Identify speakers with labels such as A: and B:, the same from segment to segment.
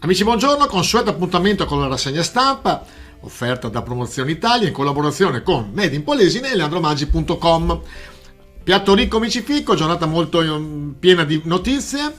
A: Amici, buongiorno, consueto appuntamento con la rassegna stampa, offerta da Promozione Italia in collaborazione con Made in Polesine e leandromaggi.com. Piatto ricco, amici fico, giornata molto piena di notizie.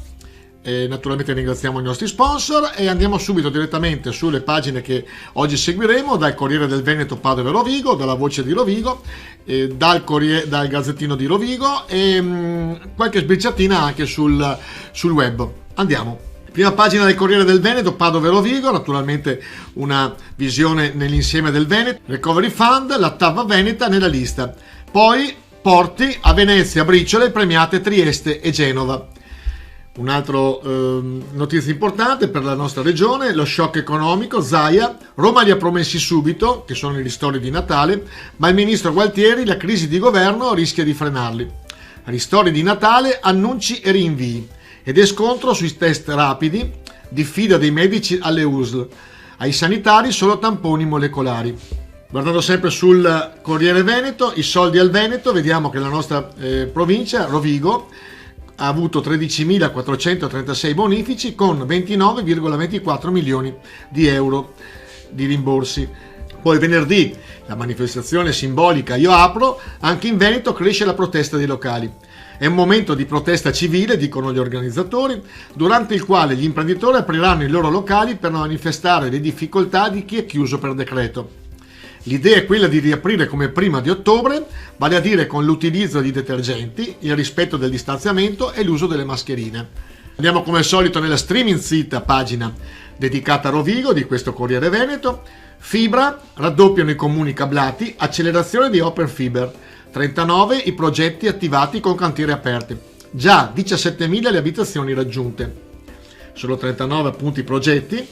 A: Naturalmente ringraziamo i nostri sponsor e andiamo subito direttamente sulle pagine che oggi seguiremo, dal Corriere del Veneto, Padova e Rovigo, dalla Voce di Rovigo, dal Gazzettino di Rovigo e qualche sbirciatina anche sul web. Andiamo. Prima pagina del Corriere del Veneto, Padova e Rovigo, naturalmente una visione nell'insieme del Veneto, Recovery Fund, la TAV Veneta nella lista. Poi porti a Venezia, Briciole, premiate Trieste e Genova. Un'altra notizia importante per la nostra regione, lo shock economico, Zaia, Roma li ha promessi subito, che sono i ristori di Natale, ma il ministro Gualtieri, la crisi di governo rischia di frenarli. Ristori di Natale, annunci e rinvii. Ed è scontro sui test rapidi, diffida dei medici alle USL, ai sanitari solo tamponi molecolari. Guardando sempre sul Corriere Veneto, i soldi al Veneto, vediamo che la nostra provincia, Rovigo, ha avuto 13.436 bonifici con 29,24 milioni di euro di rimborsi. Poi venerdì la manifestazione simbolica Io Apro, anche in Veneto cresce la protesta dei locali. È un momento di protesta civile, dicono gli organizzatori, durante il quale gli imprenditori apriranno i loro locali per manifestare le difficoltà di chi è chiuso per decreto. L'idea è quella di riaprire come prima di ottobre, vale a dire con l'utilizzo di detergenti, il rispetto del distanziamento e l'uso delle mascherine. Andiamo come al solito nella streaming sita, pagina dedicata a Rovigo di questo Corriere Veneto. Fibra, raddoppiano i comuni cablati, accelerazione di Open Fiber. 39 i progetti attivati con cantieri aperti, già 17.000 le abitazioni raggiunte. Solo 39 appunto i progetti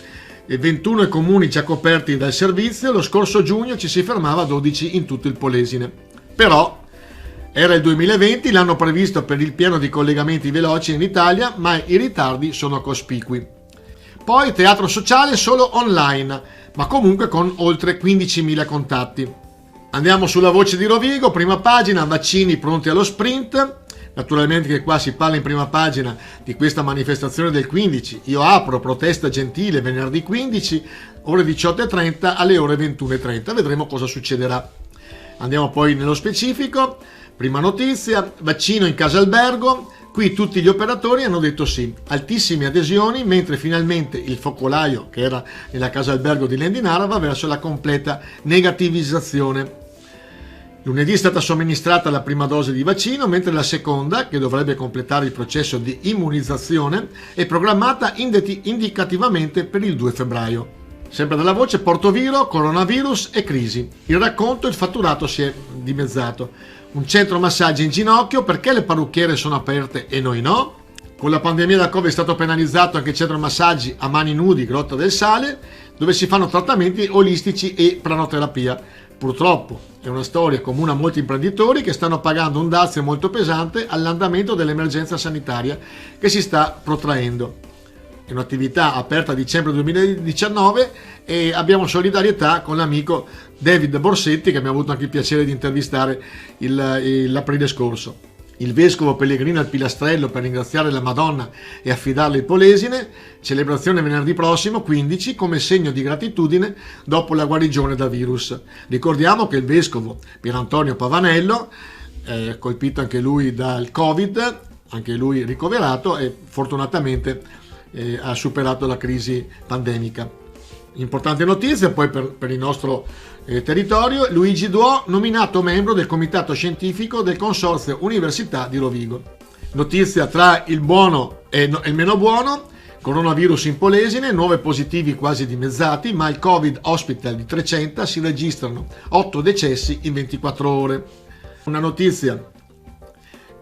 A: e 21 i comuni già coperti dal servizio. Lo scorso giugno ci si fermava a 12 in tutto il Polesine. Però era il 2020, l'anno previsto per il piano di collegamenti veloci in Italia, ma i ritardi sono cospicui. Poi teatro sociale solo online, ma comunque con oltre 15.000 contatti. Andiamo sulla Voce di Rovigo, prima pagina, vaccini pronti allo sprint. Naturalmente che qua si parla in prima pagina di questa manifestazione del 15. Io apro, protesta gentile, venerdì 15, ore 18.30 alle ore 21.30. Vedremo cosa succederà. Andiamo poi nello specifico. Prima notizia, vaccino in casa albergo. Qui tutti gli operatori hanno detto sì, altissime adesioni, mentre finalmente il focolaio che era nella casa albergo di Lendinara va verso la completa negativizzazione. Lunedì è stata somministrata la prima dose di vaccino, mentre la seconda, che dovrebbe completare il processo di immunizzazione, è programmata indicativamente per il 2 febbraio. Sempre dalla Voce, Portoviro, coronavirus e crisi. Il racconto, il fatturato si è dimezzato. Un centro massaggi in ginocchio, perché le parrucchiere sono aperte e noi no? Con la pandemia da Covid è stato penalizzato anche il centro massaggi a Mani Nudi, Grotta del Sale, dove si fanno trattamenti olistici e pranoterapia. Purtroppo è una storia comune a molti imprenditori che stanno pagando un dazio molto pesante all'andamento dell'emergenza sanitaria che si sta protraendo. È un'attività aperta a dicembre 2019 e abbiamo solidarietà con l'amico David Borsetti, che abbiamo avuto anche il piacere di intervistare l'aprile scorso. Il vescovo Pellegrino al Pilastrello per ringraziare la Madonna e affidarle il Polesine, celebrazione venerdì prossimo 15 come segno di gratitudine dopo la guarigione da virus. Ricordiamo che il vescovo Pierantonio Pavanello, colpito anche lui dal Covid, anche lui ricoverato e fortunatamente ha superato la crisi pandemica. Importante notizia poi per il nostro territorio, Luigi Duò nominato membro del comitato scientifico del Consorzio Università di Rovigo. Notizia tra il buono e il meno buono, coronavirus in Polesine, 9 positivi quasi dimezzati, ma il Covid hospital di 300 si registrano 8 decessi in 24 ore. Una notizia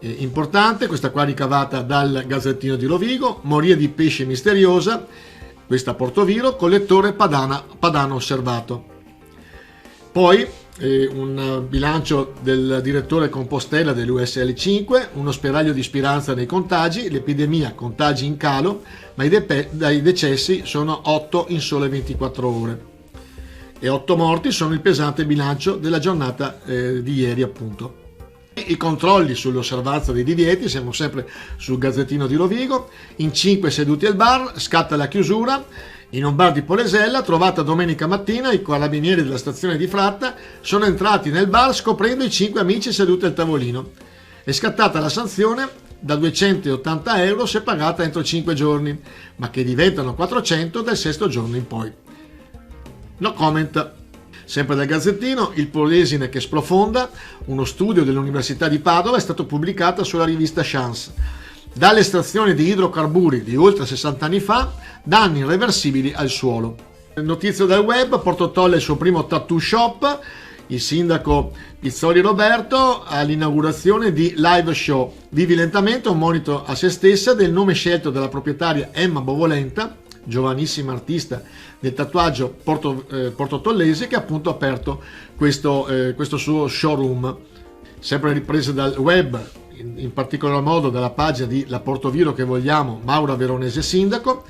A: importante, questa qua ricavata dal Gazzettino di Rovigo, moria di pesce misteriosa, questa a Portoviro, collettore padano osservato. Poi un bilancio del direttore Compostela dell'USL 5, uno spiraglio di speranza nei contagi, l'epidemia contagi in calo, ma i decessi sono 8 in sole 24 ore. E 8 morti sono il pesante bilancio della giornata di ieri appunto. I controlli sull'osservanza dei divieti, siamo sempre sul Gazzettino di Rovigo, in 5 seduti al bar, scatta la chiusura In un bar di Polesella, trovata domenica mattina, i carabinieri della stazione di Fratta sono entrati nel bar scoprendo i 5 amici seduti al tavolino. È scattata la sanzione da 280 euro se pagata entro 5 giorni, ma che diventano 400 dal sesto giorno in poi. No comment. Sempre dal Gazzettino, il Polesine che sprofonda, uno studio dell'Università di Padova è stato pubblicato sulla rivista Chance. Dall'estrazione di idrocarburi di oltre 60 anni fa, danni irreversibili al suolo. Notizie dal web, Portotolle il suo primo tattoo shop, il sindaco Pizzoli Roberto all'inaugurazione di Live Show. Vivi lentamente, un monito a se stessa del nome scelto dalla proprietaria Emma Bovolenta, giovanissima artista del tatuaggio portotollese, che ha appunto aperto questo suo showroom. Sempre riprese dal web, in particolar modo dalla pagina di La Portoviro che vogliamo, Maura Veronese sindaco.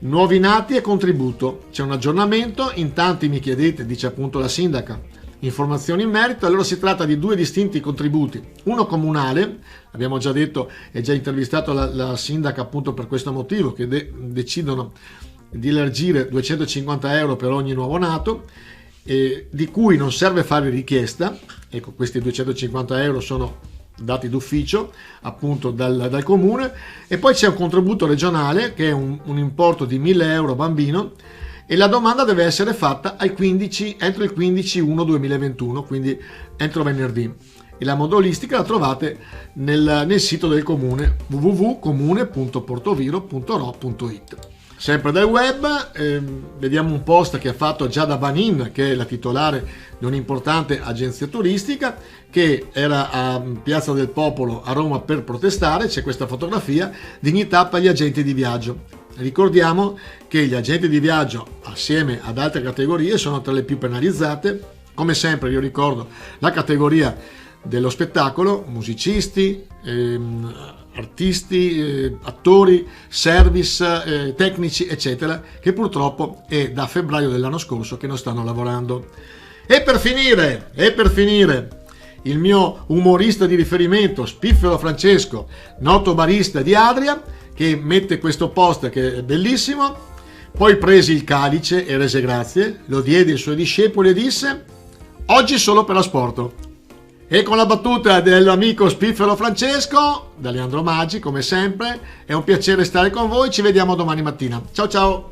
A: Nuovi nati e contributo, c'è un aggiornamento, in tanti mi chiedete, dice appunto la sindaca, informazioni in merito. Allora si tratta di 2 distinti contributi, uno comunale, abbiamo già detto e già intervistato la sindaca appunto per questo motivo, che decidono di elargire 250 euro per ogni nuovo nato, di cui non serve fare richiesta. Ecco, questi 250 euro sono dati d'ufficio appunto dal comune. E poi c'è un contributo regionale che è un importo di 1000 euro bambino, e la domanda deve essere fatta entro il 15/1/2021, quindi entro venerdì, e la modulistica la trovate nel sito del comune www.comune.portoviro.ro.it. Sempre dal web, vediamo un post che ha fatto Giada Banin, che è la titolare di un'importante agenzia turistica, che era a Piazza del Popolo a Roma per protestare. C'è questa fotografia: dignità per gli agenti di viaggio. Ricordiamo che gli agenti di viaggio, assieme ad altre categorie, sono tra le più penalizzate. Come sempre io ricordo la categoria dello spettacolo, musicisti, artisti, attori, service, tecnici eccetera, che purtroppo è da febbraio dell'anno scorso che non stanno lavorando. E per finire il mio umorista di riferimento, Spiffero Francesco, noto barista di Adria, che mette questo post che è bellissimo: poi presi il calice e rese grazie, lo diede ai suoi discepoli e disse: oggi solo per asporto. E con la battuta dell'amico Spiffero Francesco, da Leandro Maggi, come sempre, è un piacere stare con voi, ci vediamo domani mattina. Ciao ciao!